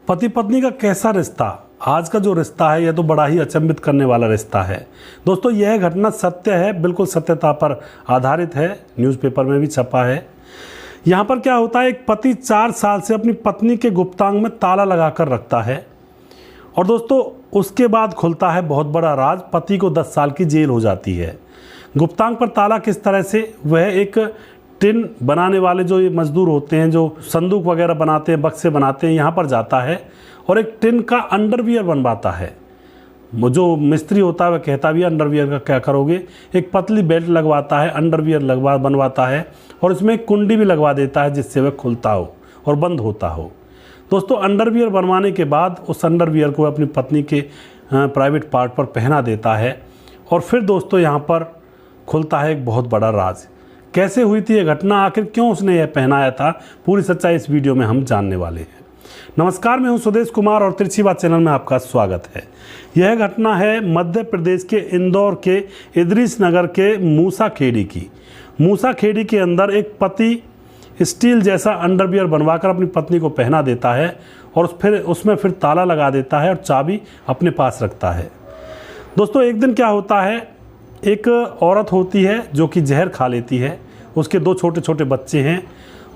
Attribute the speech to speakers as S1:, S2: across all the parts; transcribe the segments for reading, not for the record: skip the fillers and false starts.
S1: पति पत्नी का कैसा रिश्ता, आज का जो रिश्ता है यह तो बड़ा ही अचंभित करने वाला रिश्ता है। दोस्तों यह घटना सत्य है, बिल्कुल सत्यता पर आधारित है, न्यूज़पेपर में भी छपा है। यहाँ पर क्या होता है, एक पति 4 साल से अपनी पत्नी के गुप्तांग में ताला लगाकर रखता है और दोस्तों उसके बाद खुलता है बहुत बड़ा राज, पति को 10 साल की जेल हो जाती है। गुप्तांग पर ताला किस तरह से, वह एक टिन बनाने वाले जो ये मजदूर होते हैं, जो संदूक वगैरह बनाते हैं, बक्से बनाते हैं, यहाँ पर जाता है और एक टिन का अंडरवियर बनवाता है। जो मिस्त्री होता है वह कहता भी है अंडरवियर का क्या करोगे, एक पतली बेल्ट लगवाता है, अंडरवियर बनवाता है और इसमें एक कुंडी भी लगवा देता है जिससे वह खुलता हो और बंद होता हो। दोस्तों अंडरवियर बनवाने के बाद उस अंडरवियर को अपनी पत्नी के प्राइवेट पार्ट पर पहना देता है और फिर दोस्तों यहाँ पर खुलता है एक बहुत बड़ा राज। कैसे हुई थी यह घटना, आखिर क्यों उसने यह पहनाया था, पूरी सच्चाई इस वीडियो में हम जानने वाले हैं। नमस्कार, मैं हूं सुदेश कुमार और तिरछी बात चैनल में आपका स्वागत है। यह घटना है मध्य प्रदेश के इंदौर के इदरीस नगर के मूसा खेड़ी की। मूसा खेड़ी के अंदर एक पति स्टील जैसा अंडरवियर बनवाकर अपनी पत्नी को पहना देता है और फिर उसमें ताला लगा देता है और चाबी अपने पास रखता है। दोस्तों एक दिन क्या होता है, एक औरत होती है जो कि जहर खा लेती है, उसके 2 छोटे छोटे बच्चे हैं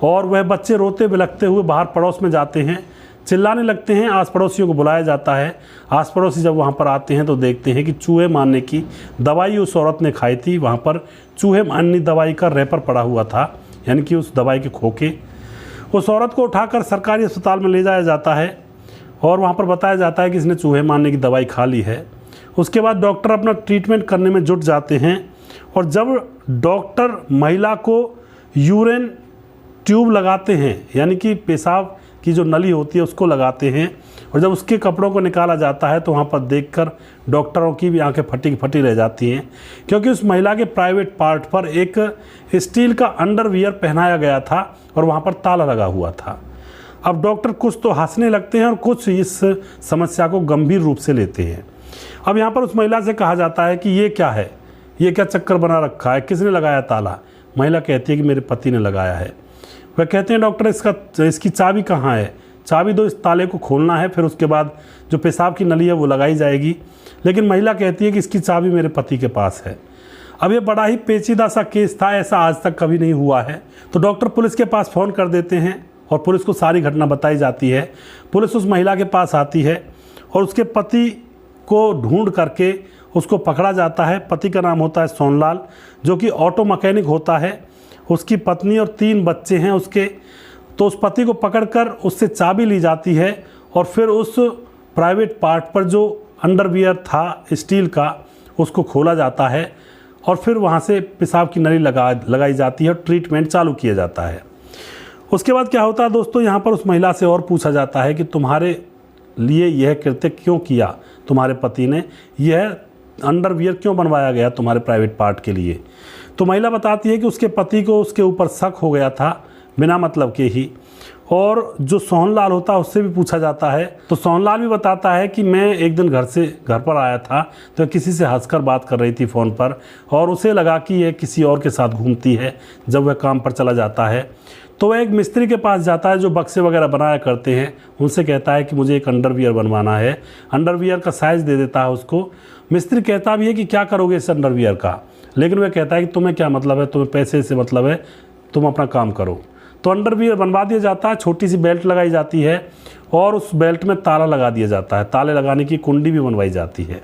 S1: और वह बच्चे रोते बिलखते हुए बाहर पड़ोस में जाते हैं, चिल्लाने लगते हैं। आस पड़ोसियों को बुलाया जाता है। आस पड़ोसी जब वहाँ पर आते हैं तो देखते हैं कि चूहे मारने की दवाई उस औरत ने खाई थी। वहाँ पर चूहे मारने दवाई का रैपर पड़ा हुआ था, यानी कि उस दवाई के खोखे। उस औरत को उठाकर सरकारी अस्पताल में ले जाया जाता है और वहाँ पर बताया जाता है कि इसने चूहे मारने की दवाई खा ली है। उसके बाद डॉक्टर अपना ट्रीटमेंट करने में जुट जाते हैं और जब डॉक्टर महिला को यूरिन ट्यूब लगाते हैं, यानी कि पेशाब की जो नली होती है उसको लगाते हैं, और जब उसके कपड़ों को निकाला जाता है तो वहाँ पर देखकर डॉक्टरों की भी आंखें फटी फटी रह जाती हैं, क्योंकि उस महिला के प्राइवेट पार्ट पर एक स्टील का अंडरवियर पहनाया गया था और वहाँ पर ताला लगा हुआ था। अब डॉक्टर कुछ तो हंसने लगते हैं और कुछ इस समस्या को गंभीर रूप से लेते हैं। अब यहाँ पर उस महिला से कहा जाता है कि ये क्या है, ये क्या चक्कर बना रखा है, किसने लगाया ताला। महिला कहती है कि मेरे पति ने लगाया है। वह कहते हैं डॉक्टर इसकी चाबी कहाँ है, चाबी दो, इस ताले को खोलना है, फिर उसके बाद जो पेशाब की नली है वो लगाई जाएगी। लेकिन महिला कहती है कि इसकी चाबी मेरे पति के पास है। अब ये बड़ा ही पेचीदा सा केस था, ऐसा आज तक कभी नहीं हुआ है। तो डॉक्टर पुलिस के पास फ़ोन कर देते हैं और पुलिस को सारी घटना बताई जाती है। पुलिस उस महिला के पास आती है और उसके पति को ढूंढ करके उसको पकड़ा जाता है। पति का नाम होता है सोनलाल, जो कि ऑटो मैकेनिक होता है। उसकी पत्नी और 3 बच्चे हैं उसके। तो उस पति को पकड़कर उससे चाबी ली जाती है और फिर उस प्राइवेट पार्ट पर जो अंडरवियर था स्टील का उसको खोला जाता है और फिर वहाँ से पेशाब की नली लगाई जाती है और ट्रीटमेंट चालू किया जाता है। उसके बाद क्या होता है दोस्तों, यहाँ पर उस महिला से और पूछा जाता है कि तुम्हारे लिए यह कृत्य क्यों किया, तुम्हारे पति ने यह अंडरवियर क्यों बनवाया गया तुम्हारे प्राइवेट पार्ट के लिए। तो महिला बताती है कि उसके पति को उसके ऊपर शक हो गया था बिना मतलब के ही। और जो सोहनलाल होता है उससे भी पूछा जाता है तो सोहनलाल भी बताता है कि मैं एक दिन घर पर आया था तो किसी से हंसकर बात कर रही थी फ़ोन पर और उसे लगा कि यह किसी और के साथ घूमती है। जब वह काम पर चला जाता है तो वह एक मिस्त्री के पास जाता है जो बक्से वगैरह बनाया करते हैं। उनसे कहता है कि मुझे एक अंडरवियर बनवाना है। अंडरवियर का साइज़ दे देता है उसको। मिस्त्री कहता भी है कि क्या करोगे इस अंडरवियर का, लेकिन वह कहता है कि तुम्हें क्या मतलब है, तुम्हें पैसे से मतलब है, तुम अपना काम करो। तो अंडरवियर बनवा दिया जाता है, छोटी सी बेल्ट लगाई जाती है और उस बेल्ट में ताला लगा दिया जाता है। ताले लगाने की कुंडी भी बनवाई जाती है।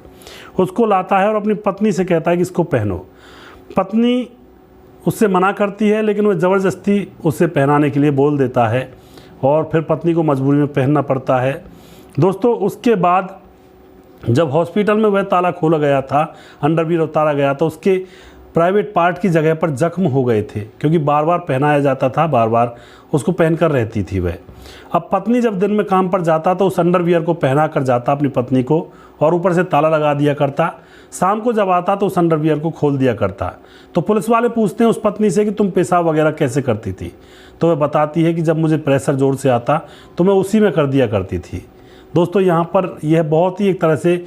S1: उसको लाता है और अपनी पत्नी से कहता है कि इसको पहनो। पत्नी उससे मना करती है, लेकिन वह ज़बरदस्ती उसे पहनाने के लिए बोल देता है और फिर पत्नी को मजबूरी में पहनना पड़ता है। दोस्तों उसके बाद जब हॉस्पिटल में वह ताला खोला गया था, अंडरवियर उतारा गया, तो उसके प्राइवेट पार्ट की जगह पर जख्म हो गए थे, क्योंकि बार बार पहनाया जाता था, बार बार उसको पहनकर रहती थी वह। अब पत्नी जब दिन में काम पर जाता तो उस अंडरवियर को पहना कर जाता अपनी पत्नी को और ऊपर से ताला लगा दिया करता। शाम को जब आता तो उस अंडरवियर को खोल दिया करता। तो पुलिस वाले पूछते हैं उस पत्नी से कि तुम पेशाब वगैरह कैसे करती थी। तो वह बताती है कि जब मुझे प्रेशर जोर से आता तो मैं उसी में कर दिया करती थी। दोस्तों यहाँ पर यह बहुत ही एक तरह से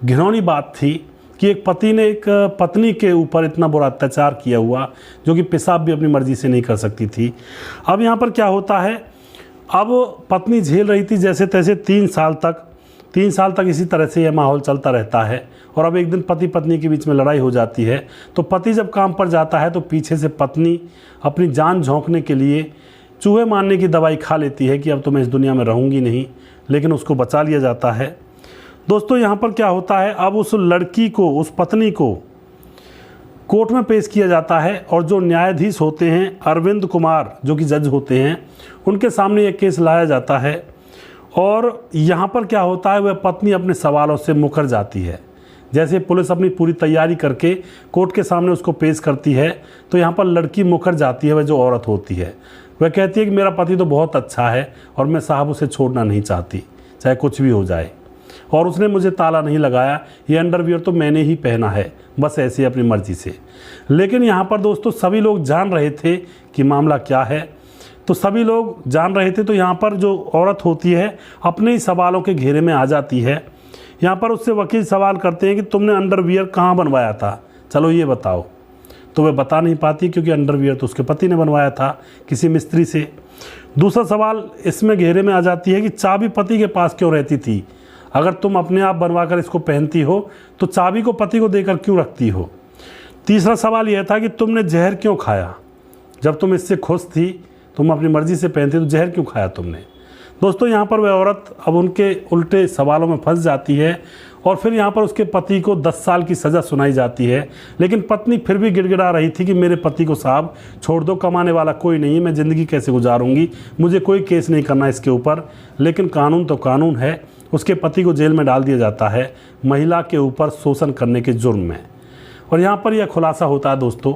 S1: घिनौनी बात थी कि एक पति ने एक पत्नी के ऊपर इतना बुरा अत्याचार किया हुआ, जो कि पेशाब भी अपनी मर्जी से नहीं कर सकती थी। अब यहाँ पर क्या होता है, अब पत्नी झेल रही थी जैसे तैसे 3 साल तक इसी तरह से यह माहौल चलता रहता है। और अब एक दिन पति पत्नी के बीच में लड़ाई हो जाती है। तो पति जब काम पर जाता है तो पीछे से पत्नी अपनी जान झोंकने के लिए चूहे मारने की दवाई खा लेती है कि अब तो मैं इस दुनिया में रहूँगी नहीं, लेकिन उसको बचा लिया जाता है। दोस्तों यहाँ पर क्या होता है, अब उस लड़की को, उस पत्नी को कोर्ट में पेश किया जाता है और जो न्यायाधीश होते हैं अरविंद कुमार, जो कि जज होते हैं, उनके सामने यह केस लाया जाता है। और यहाँ पर क्या होता है, वह पत्नी अपने सवालों से मुकर जाती है। जैसे पुलिस अपनी पूरी तैयारी करके कोर्ट के सामने उसको पेश करती है तो यहाँ पर लड़की मुकर जाती है। वह जो औरत होती है वह कहती है कि मेरा पति तो बहुत अच्छा है और मैं साहब उसे छोड़ना नहीं चाहती, चाहे कुछ भी हो जाए, और उसने मुझे ताला नहीं लगाया, ये अंडरवियर तो मैंने ही पहना है, बस ऐसे ही अपनी मर्जी से। लेकिन यहाँ पर दोस्तों सभी लोग जान रहे थे कि मामला क्या है। तो सभी लोग जान रहे थे, तो यहाँ पर जो औरत होती है अपने ही सवालों के घेरे में आ जाती है। यहाँ पर उससे वकील सवाल करते हैं कि तुमने अंडरवियर कहाँ बनवाया था, चलो ये बताओ। तो वह बता नहीं पाती क्योंकि अंडरवियर तो उसके पति ने बनवाया था किसी मिस्त्री से। दूसरा सवाल इसमें घेरे में आ जाती है कि चाबी पति के पास क्यों रहती थी, अगर तुम अपने आप बनवा कर इसको पहनती हो तो चाबी को पति को देकर क्यों रखती हो। तीसरा सवाल यह था कि तुमने जहर क्यों खाया, जब तुम इससे खुश थी, तुम अपनी मर्जी से पहनती तो जहर क्यों खाया तुमने। दोस्तों यहाँ पर वह औरत अब उनके उल्टे सवालों में फंस जाती है और फिर यहाँ पर उसके पति को 10 साल की सज़ा सुनाई जाती है। लेकिन पत्नी फिर भी गिड़गिड़ा रही थी कि मेरे पति को साहब छोड़ दो, कमाने वाला कोई नहीं है, मैं ज़िंदगी कैसे गुजारूंगी, मुझे कोई केस नहीं करना इसके ऊपर। लेकिन कानून तो कानून है। उसके पति को जेल में डाल दिया जाता है महिला के ऊपर शोषण करने के जुर्म में। और यहाँ पर यह खुलासा होता है दोस्तों,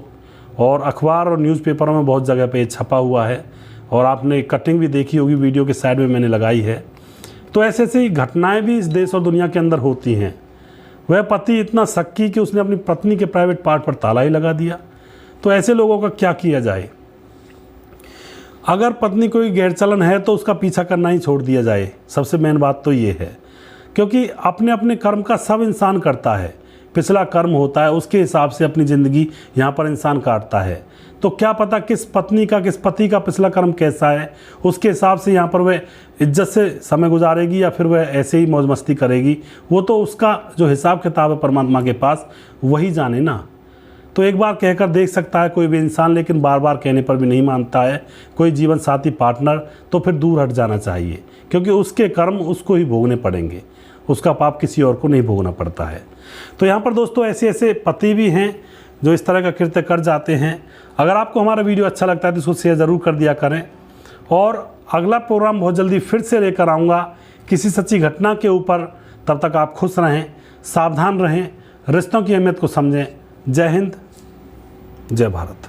S1: और अखबार और न्यूज़पेपरों में बहुत जगह पे छपा हुआ है और आपने कटिंग भी देखी होगी, वीडियो के साइड में मैंने लगाई है। तो ऐसे ऐसी घटनाएं भी इस देश और दुनिया के अंदर होती हैं। वह पति इतना शक्की कि उसने अपनी पत्नी के प्राइवेट पार्ट पर ताला ही लगा दिया। तो ऐसे लोगों का क्या किया जाए। अगर पत्नी कोई गैर चलन है तो उसका पीछा करना ही छोड़ दिया जाए। सबसे मेन बात तो ये है, क्योंकि अपने अपने कर्म का सब इंसान करता है। पिछला कर्म होता है, उसके हिसाब से अपनी ज़िंदगी यहाँ पर इंसान काटता है। तो क्या पता किस पत्नी का, किस पति का पिछला कर्म कैसा है, उसके हिसाब से यहाँ पर वह इज्जत से समय गुजारेगी या फिर वह ऐसे ही मौज मस्ती करेगी। वो तो उसका जो हिसाब किताब है परमात्मा के पास, वही जाने ना। तो एक बार कहकर देख सकता है कोई भी इंसान, लेकिन बार बार कहने पर भी नहीं मानता है कोई जीवन साथी पार्टनर, तो फिर दूर हट जाना चाहिए, क्योंकि उसके कर्म उसको ही भोगने पड़ेंगे, उसका पाप किसी और को नहीं भोगना पड़ता है। तो यहाँ पर दोस्तों ऐसे ऐसे पति भी हैं जो इस तरह का कृत्य कर जाते हैं। अगर आपको हमारा वीडियो अच्छा लगता है तो इसको शेयर ज़रूर कर दिया करें। और अगला प्रोग्राम बहुत जल्दी फिर से लेकर आऊँगा किसी सच्ची घटना के ऊपर। तब तक आप खुश रहें, सावधान रहें, रिश्तों की अहमियत को समझें। जय हिंद, जय भारत।